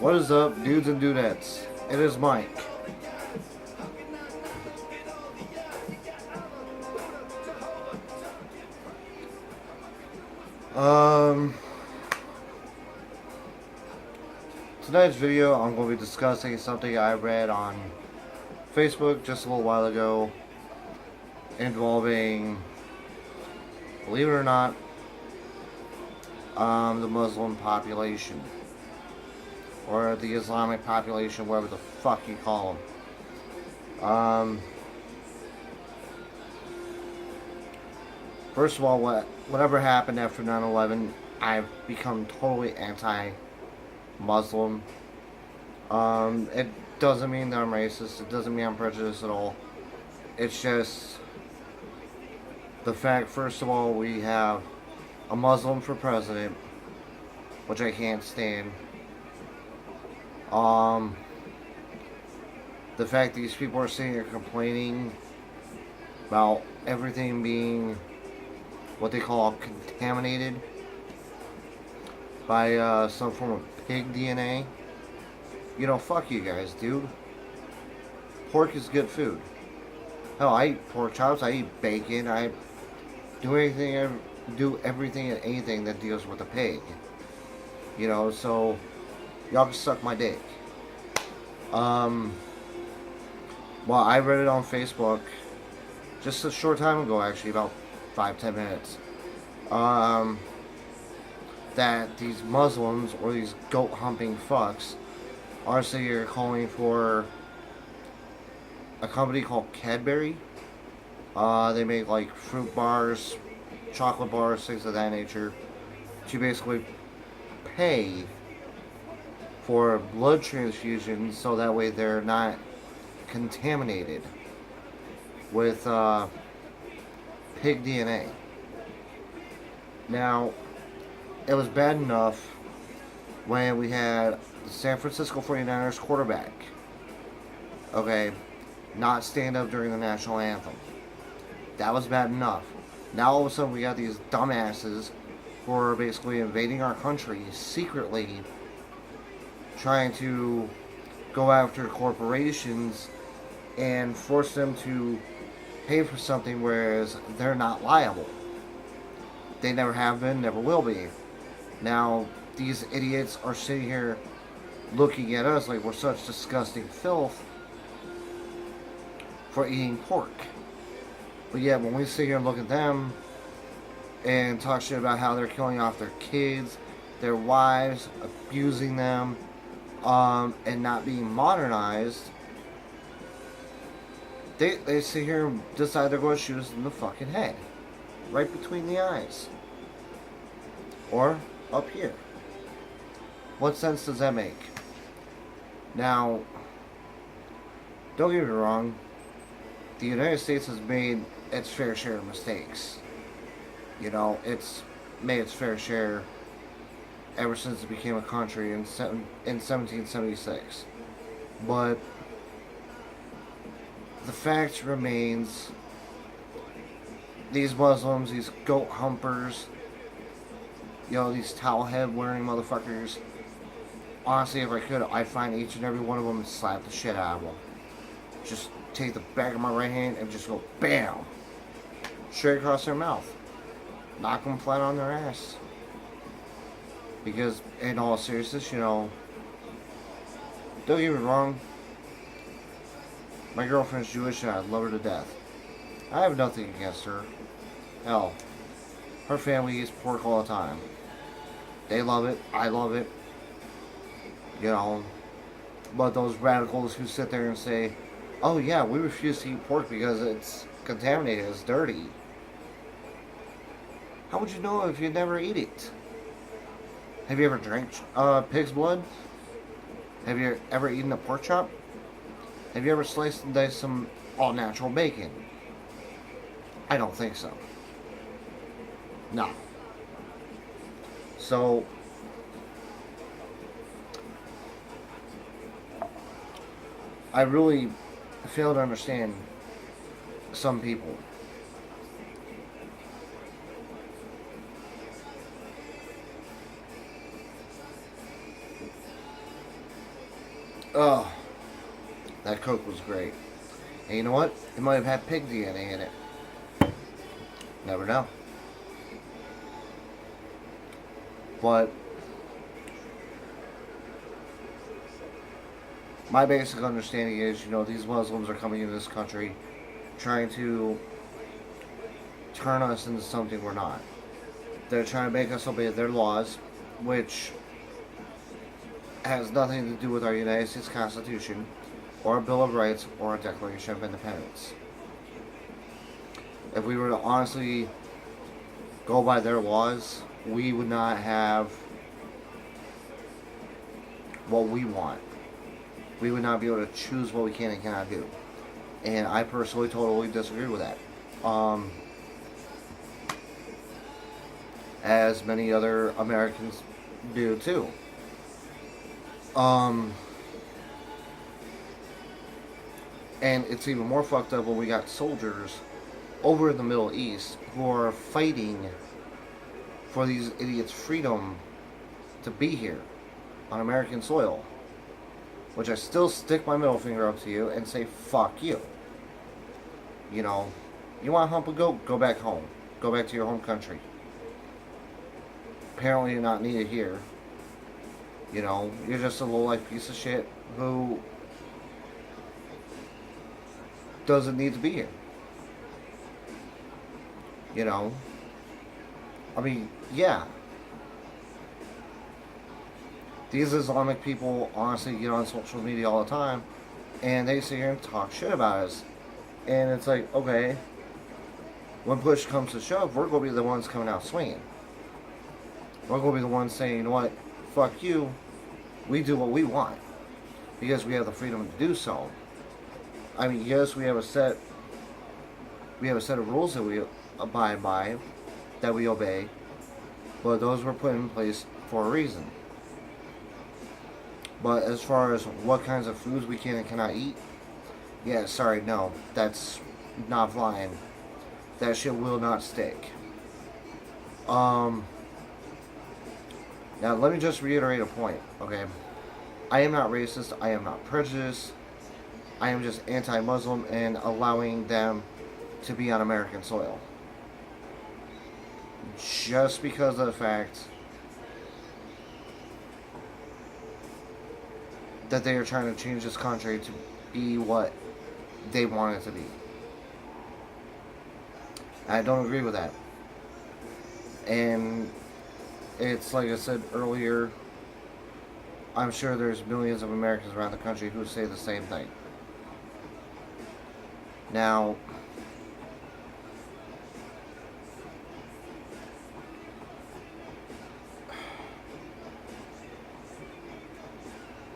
What is up, dudes and dudettes? It is Mike. Tonight's video, I'm going to be discussing something I read on Facebook just a little while ago involving, believe it or not, the Muslim population. Or the Islamic population, whatever the fuck you call them. First of all, whatever happened after 9/11, I've become totally anti-Muslim. It doesn't mean that I'm racist. It doesn't mean I'm prejudiced at all. It's just the fact, first of all, we have a Muslim for president, which I can't stand. The fact these people are sitting here complaining about everything being what they call contaminated by some form of pig DNA. You know, fuck you guys, dude. Pork is good food. Hell, I eat pork chops, I eat bacon, I do everything and anything that deals with a pig. You know, so y'all can suck my dick. Well, I read it on Facebook just a short time ago, actually, about 5-10 minutes. That these Muslims, or these goat humping fucks, are sitting here calling for a company called Cadbury. They make like fruit bars, chocolate bars, things of that nature, to basically pay for blood transfusions so that way they're not contaminated with pig DNA. Now, it was bad enough when we had the San Francisco 49ers quarterback, okay, not stand up during the national anthem. That was bad enough. Now all of a sudden we got these dumbasses who are basically invading our country secretly, trying to go after corporations and force them to pay for something, whereas they're not liable. They never have been, never will be. Now, these idiots are sitting here looking at us like we're such disgusting filth for eating pork. But yet, when we sit here and look at them and talk shit about how they're killing off their kids, their wives, abusing them, and not being modernized, they sit here and decide they're going to shoot us in the fucking head. Right between the eyes. Or up here. What sense does that make? Now, don't get me wrong, the United States has made its fair share of mistakes. You know, it's made its fair share ever since it became a country in 1776. But the fact remains, these Muslims, these goat humpers, you know, these towel head wearing motherfuckers, honestly, if I could, I'd find each and every one of them and slap the shit out of them. Just take the back of my right hand and just go BAM! Straight across their mouth. Knock them flat on their ass. Because, in all seriousness, you know, don't get me wrong, my girlfriend's Jewish and I love her to death. I have nothing against her. Hell, her family eats pork all the time. They love it, I love it. You know, but those radicals who sit there and say, oh yeah, we refuse to eat pork because it's contaminated, it's dirty. How would you know if you never eat it? Have you ever drank pig's blood? Have you ever eaten a pork chop? Have you ever sliced and diced some all-natural bacon? I don't think so. No. So, I really fail to understand some people. Oh, that Coke was great. And you know what? It might have had pig DNA in it. Never know. But my basic understanding is, these Muslims are coming into this country trying to turn us into something we're not. They're trying to make us obey their laws, which has nothing to do with our United States Constitution, or a Bill of Rights, or a Declaration of Independence. If we were to honestly go by their laws, we would not have what we want. We would not be able to choose what we can and cannot do. And I personally totally disagree with that. As many other Americans do too. And it's even more fucked up when we got soldiers over in the Middle East who are fighting for these idiots' freedom to be here on American soil. Which I still stick my middle finger up to you and say, fuck you. You want to hump a goat? Go back home. Go back to your home country. Apparently you're not needed here. You're just a low-life piece of shit who doesn't need to be here. I mean, yeah. These Islamic people honestly get on social media all the time and they sit here and talk shit about us. And it's like, okay, when push comes to shove, we're going to be the ones coming out swinging. We're going to be the ones saying, you know what, fuck you, we do what we want. Because we have the freedom to do so. I mean, yes, we have a set of rules that we abide by, that we obey, but those were put in place for a reason. But as far as what kinds of foods we can and cannot eat, yeah, sorry, no, that's not flying. That shit will not stick. Now let me just reiterate a point, okay? I am not racist, I am not prejudiced, I am just anti-Muslim and allowing them to be on American soil. Just because of the fact that they are trying to change this country to be what they want it to be. I don't agree with that. And it's like I said earlier, I'm sure there's millions of Americans around the country who say the same thing. Now,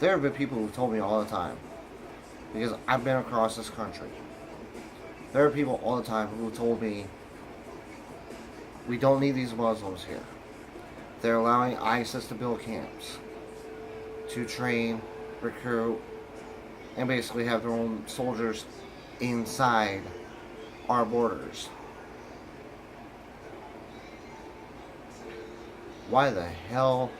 there have been people who've told me all the time, because I've been across this country. There are people all the time who told me, we don't need these Muslims here. They're allowing ISIS to build camps, to train, recruit, and basically have their own soldiers inside our borders. Why the hell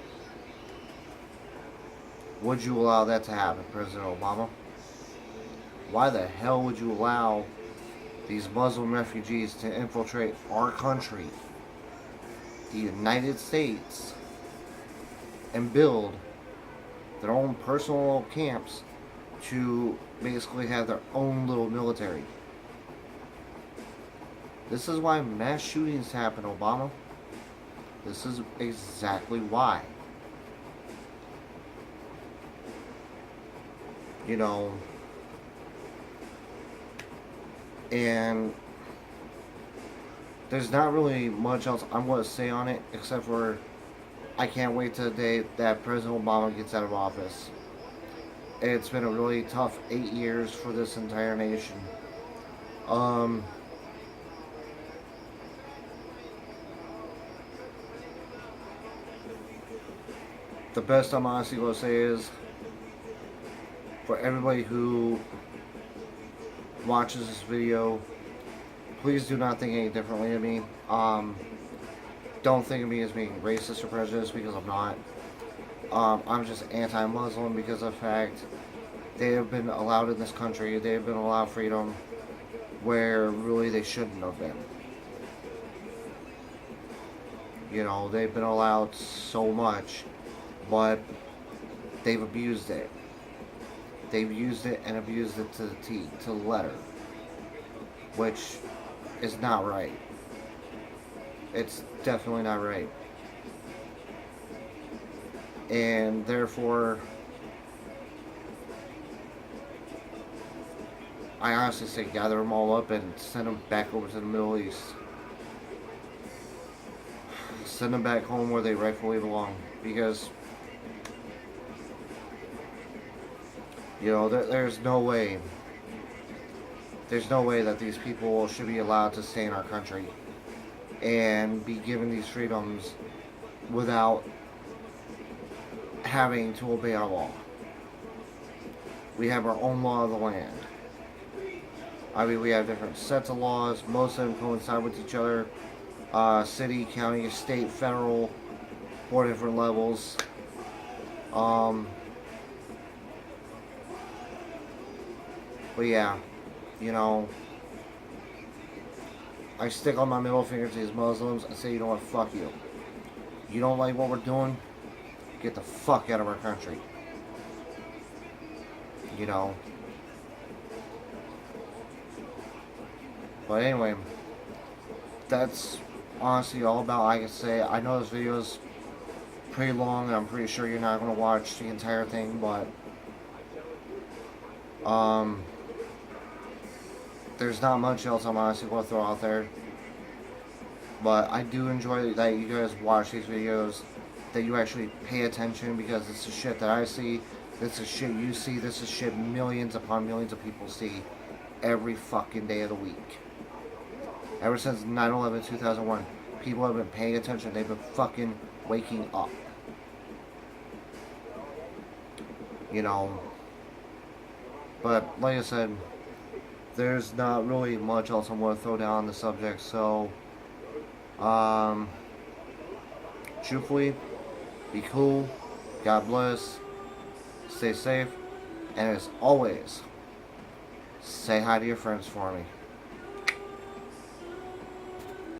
would you allow that to happen, President Obama? Why the hell would you allow these Muslim refugees to infiltrate our country, the United States, and build their own personal camps to basically have their own little military? This is why mass shootings happen, Obama. This is exactly why. And there's not really much else I'm going to say on it, except for I can't wait till the day that President Obama gets out of office. It's been a really tough 8 years for this entire nation. The best I'm honestly going to say is, for everybody who watches this video, please do not think any differently of me. Don't think of me as being racist or prejudiced, because I'm not. I'm just anti-Muslim because of the fact they have been allowed in this country. They have been allowed freedom where really they shouldn't have been. You know, they've been allowed so much, but they've abused it. They've used it and abused it to the T, to the letter, which is not right. It's definitely not right. And therefore, I honestly say gather them all up and send them back over to the Middle East. Send them back home where they rightfully belong. Because, you know, there's no way that these people should be allowed to stay in our country and be given these freedoms without having to obey our law. We have our own law of the land. I mean, we have different sets of laws. Most of them coincide with each other. City, county, state, federal, 4 different levels. But yeah, you know, I stick on my middle finger to these Muslims. I say, you know what, fuck you. You don't like what we're doing? Get the fuck out of our country. You know. But anyway, that's honestly all about I can say. I know this video is pretty long, and I'm pretty sure you're not going to watch the entire thing, but there's not much else I'm honestly going to throw out there. But I do enjoy that you guys watch these videos, that you actually pay attention, because this is shit that I see, this is shit you see, this is shit millions upon millions of people see every fucking day of the week. Ever since 9/11/2001, people have been paying attention. They've been fucking waking up. You know. But like I said, there's not really much else I'm going to throw down on the subject. So, truthfully, be cool. God bless. Stay safe. And as always, say hi to your friends for me.